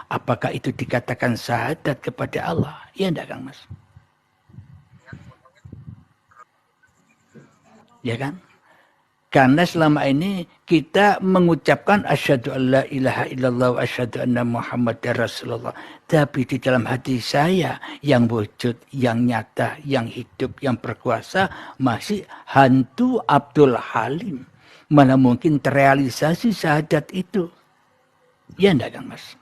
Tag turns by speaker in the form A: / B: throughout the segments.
A: Apakah itu dikatakan syahadat kepada Allah? Ya enggak, Kang Mas? Ya kan? Karena selama ini kita mengucapkan asyhadu alla ilaha illallah wa asyhadu anna muhammadar rasulullah. Tapi di dalam hati saya yang wujud, yang nyata, yang hidup, yang berkuasa masih hantu Abdul Halim. Mana mungkin terrealisasi syahadat itu? Ya enggak, Kang Mas?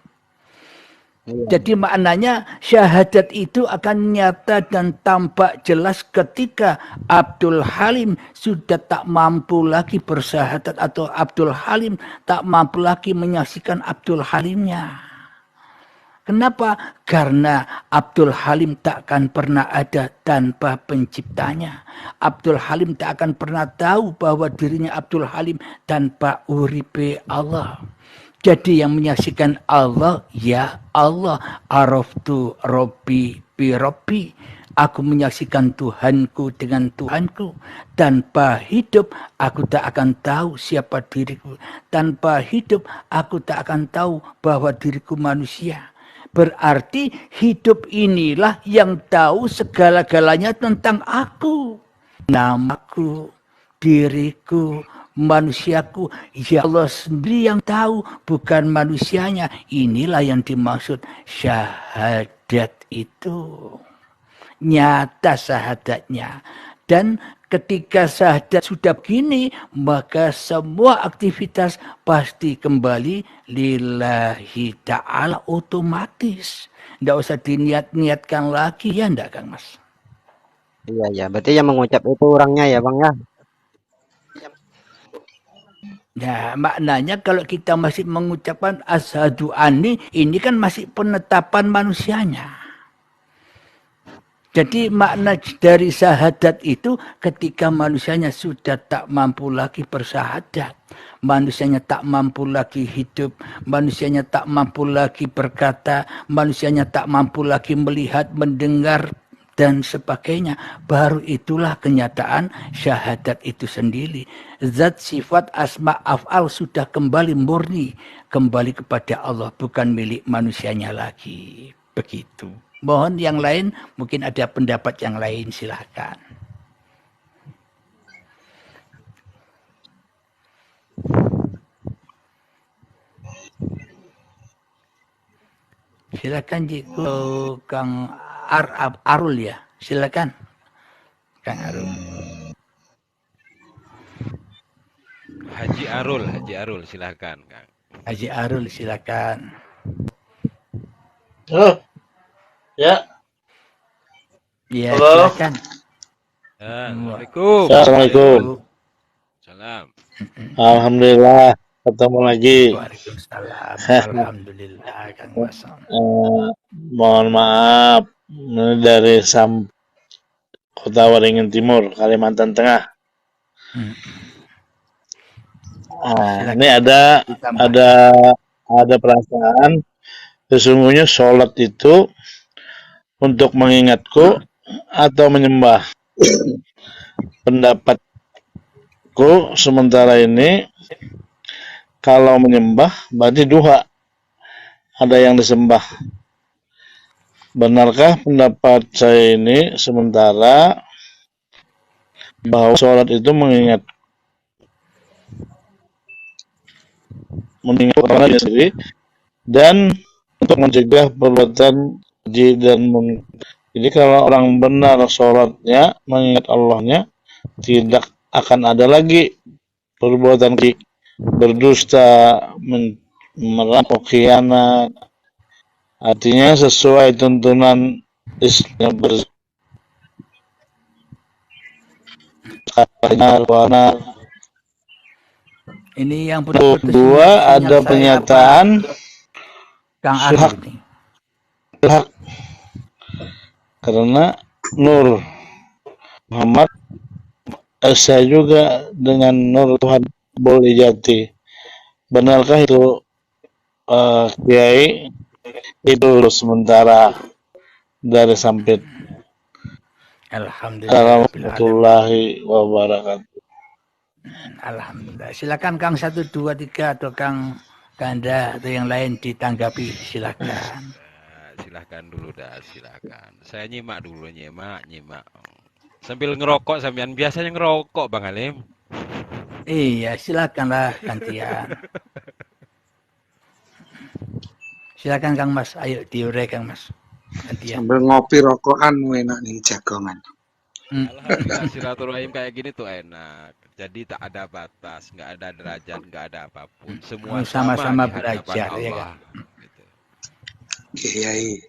A: Jadi maknanya syahadat itu akan nyata dan tampak jelas ketika Abdul Halim sudah tak mampu lagi bersyahadat atau Abdul Halim tak mampu lagi menyaksikan Abdul Halimnya. Kenapa? Karena Abdul Halim tak akan pernah ada tanpa penciptanya. Abdul Halim tak akan pernah tahu bahwa dirinya Abdul Halim tanpa uripe Allah. Jadi yang menyaksikan Allah, ya Allah, araftu Robbi bi Robbi. Aku menyaksikan Tuhanku dengan Tuhanku. Tanpa hidup, aku tak akan tahu siapa diriku. Tanpa hidup, aku tak akan tahu bahwa diriku manusia. Berarti hidup inilah yang tahu segala-galanya tentang aku. Namaku, diriku, manusiaku, ya Allah sendiri yang tahu, bukan manusianya. Inilah yang dimaksud syahadat itu. Nyata syahadatnya. Dan ketika syahadat sudah begini, maka semua aktivitas pasti kembali lillahi ta'ala otomatis. Tidak usah diniat-niatkan lagi, ya enggak, Kang Mas?
B: Iya, ya. Berarti yang mengucap itu orangnya ya, Bang ya?
A: Ya, maknanya kalau kita masih mengucapkan asyhadu anni, ini kan masih penetapan manusianya. Jadi makna dari syahadat itu ketika manusianya sudah tak mampu lagi bersyahadat. Manusianya tak mampu lagi hidup. Manusianya tak mampu lagi berkata. Manusianya tak mampu lagi melihat, mendengar, dan sebagainya. Baru itulah kenyataan syahadat itu sendiri. Zat, sifat, asma, af'al sudah kembali murni. Kembali kepada Allah, bukan milik manusianya lagi. Begitu. Mohon yang lain, mungkin ada pendapat yang lain, silahkan. Silakan Kang Arul ya, silakan Kang Arul.
C: Haji Arul, silakan Kang.
A: Haji Arul, silakan.
D: Oh, ya.
A: Ya,
D: halo.
A: silakan.
C: Assalamualaikum.
D: Assalamualaikum.
C: Salam.
D: Alhamdulillah ketemu lagi.
A: Waalaikumsalam. Alhamdulillah, Kang Mas.
D: Mohon maaf dari Kota Waringin Timur, Kalimantan Tengah. Ini ada perasaan sesungguhnya sholat itu untuk mengingatku atau menyembah. Pendapatku sementara ini kalau menyembah berarti duha, ada yang disembah. Benarkah pendapat saya ini sementara bahwa sholat itu mengingat orang sendiri dan untuk mencegah perbuatan keji dan jadi kalau orang benar sholatnya mengingat Allahnya, tidak akan ada lagi perbuatan keji, berdusta, merampok, khianat. Artinya sesuai tuntunan Islam
A: Ini yang
D: kedua ada pernyataan
A: Kang Arul ini.
D: Hak karena Nur Muhammad saya juga dengan Nur Tuhan boleh jati. Benarkah itu Kiai? Itu sementara dari Sampit.
A: Alhamdulillah.
D: Warahmatullahi wabarakatuh.
A: Alhamdulillah. Silakan Kang 1, 2, 3 atau Kang Kanda atau yang lain ditanggapi, silakan.
C: Silahkan dulu dah, silahkan. Saya nyimak dulu, nyimak. Sambil ngerokok, sampean biasanya ngerokok Bang Halim.
A: Iya, silakanlah gantian. Silakan Kang Mas, ayo diure Kang Mas. Gantian.
E: Sambil ngopi rokokan enak nih jagongan.
C: Alhamdulillah silaturahim kayak gini tuh enak. Jadi tak ada batas, nggak ada derajat, nggak ada apapun. Semua
A: Sama-sama
C: sama di hadapan
A: belajar, ya
C: Allah.
A: kan?
C: Gitu.
E: Kiai.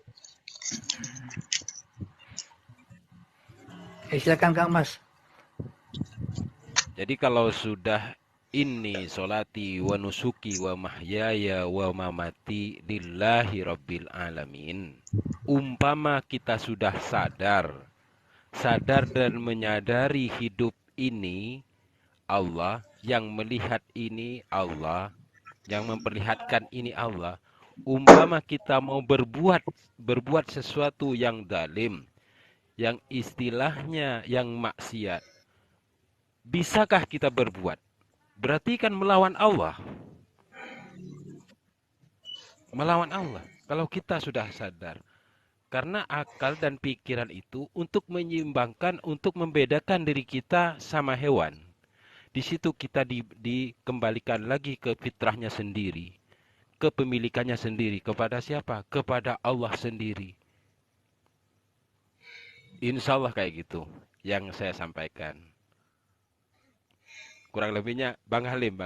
A: Silakan Kang Mas.
C: Jadi kalau sudah inni solati wa nusuki wa mahyaya wa mamati lillahi rabbil alamin. Umpama kita sudah sadar dan menyadari hidup ini Allah, yang melihat ini Allah, yang memperlihatkan ini Allah. Umpama kita mau berbuat sesuatu yang zalim, yang istilahnya yang maksiat, bisakah kita berbuat? Berarti kan melawan Allah. Melawan Allah. Kalau kita sudah sadar. Karena akal dan pikiran itu untuk menyeimbangkan, untuk membedakan diri kita sama hewan. Di situ kita dikembalikan lagi ke fitrahnya sendiri. Kepemilikannya sendiri. Kepada siapa? Kepada Allah sendiri. Insya Allah kayak gitu yang saya sampaikan. Kurang lebihnya Bang Halim.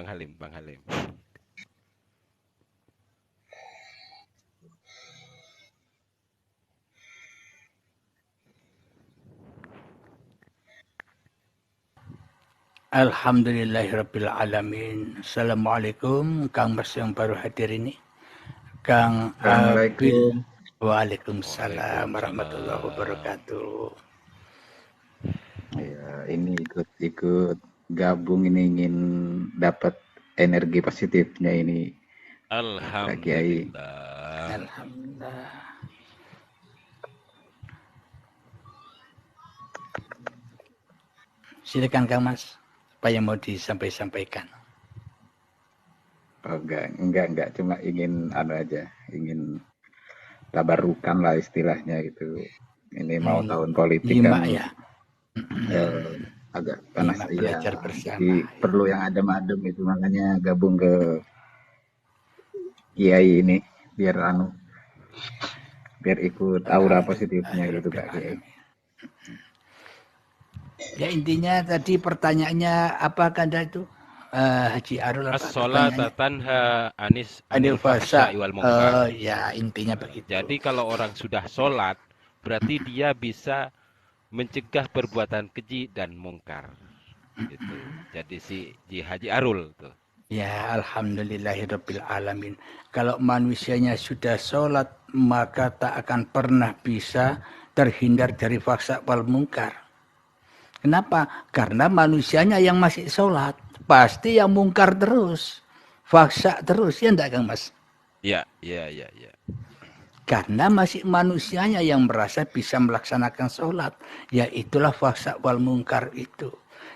A: Alhamdulillahirrabbilalamin. Assalamualaikum Kang Mas yang baru hadir ini. Kang
E: Assalamualaikum.
A: Waalaikumsalam warahmatullahi wabarakatuh.
F: Ya, ini ikut gabung ini ingin dapat energi positifnya ini. Pak Kiai.
A: Alhamdulillah. Silakan Kang Mas. Apa yang mau disampaikan?
F: Oh, enggak, cuma ingin ingin tabarukan lah istilahnya gitu. Ini mau tahun politik kan
A: ya.
F: Agak panas ya.
A: Jadi
F: Jadi perlu yang adem-adem itu, makanya gabung ke Kiai ini biar ikut aura positifnya gitu Pak Kiai.
A: Ya intinya tadi pertanyaannya apa Kanda itu? Haji Arul apa?
C: As-sholata tanha anil fahsya'i wal munkar.
A: Ya intinya begitu.
C: Jadi kalau orang sudah sholat, berarti dia bisa mencegah perbuatan keji dan mungkar. Gitu. Jadi si Haji Arul tuh.
A: Ya alhamdulillahirabbil alamin. Kalau manusianya sudah sholat, maka tak akan pernah bisa terhindar dari fahsya wal munkar. Kenapa? Karena manusianya yang masih sholat. Pasti yang mungkar terus. Fahsya terus. Ya enggak Kang Mas?
C: Ya.
A: Karena masih manusianya yang merasa bisa melaksanakan sholat. Ya itulah fahsya wal munkar itu.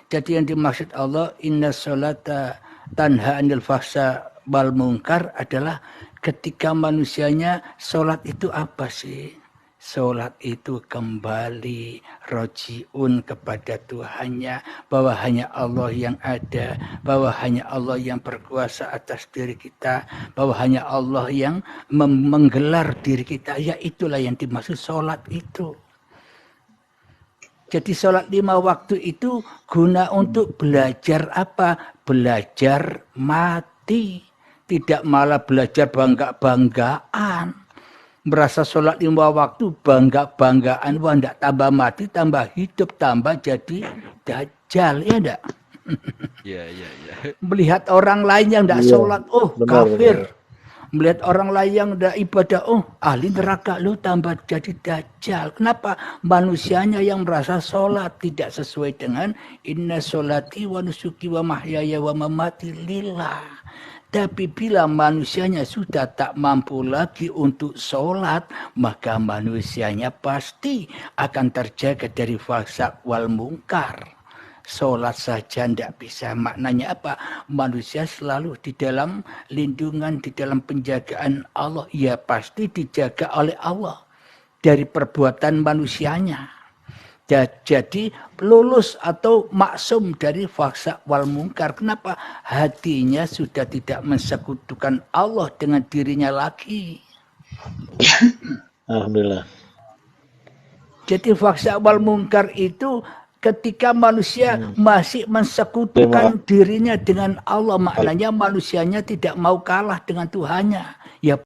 A: Jadi yang dimaksud Allah, inna sholata tanha anil fahsya wal munkar adalah ketika manusianya sholat itu apa sih? Sholat itu kembali rojiun kepada Tuhannya, bahwa hanya Allah yang ada, bahwa hanya Allah yang berkuasa atas diri kita, bahwa hanya Allah yang menggelar diri kita. Ya itulah yang dimaksud sholat itu. Jadi sholat 5 waktu itu guna untuk belajar apa? Belajar mati. Tidak malah belajar bangga-banggaan. Merasa sholat 5 waktu bangga-banggaan, wah enggak tambah mati, tambah hidup, tambah jadi dajjal, ya enggak?
C: Iya.
A: Melihat orang lain yang enggak sholat, oh kafir. Melihat orang lain yang enggak ibadah, oh ahli neraka, lu tambah jadi dajjal. Kenapa? Manusianya yang merasa sholat tidak sesuai dengan inna sholati wa nusuki wa mahyaya wa mamati lillah. Tapi bila manusianya sudah tak mampu lagi untuk sholat, maka manusianya pasti akan terjaga dari fahsya wal munkar. sholat saja tidak bisa. Maknanya apa? Manusia selalu di dalam lindungan, di dalam penjagaan Allah. Ya pasti dijaga oleh Allah dari perbuatan manusianya. Jadi lulus atau maksum dari faksa wal mungkar. Kenapa? Hatinya sudah tidak mensekutukan Allah dengan dirinya lagi.
D: Alhamdulillah.
A: Jadi faksa wal mungkar itu ketika manusia masih mensekutukan dirinya dengan Allah. Maknanya manusianya tidak mau kalah dengan Tuhannya. Ya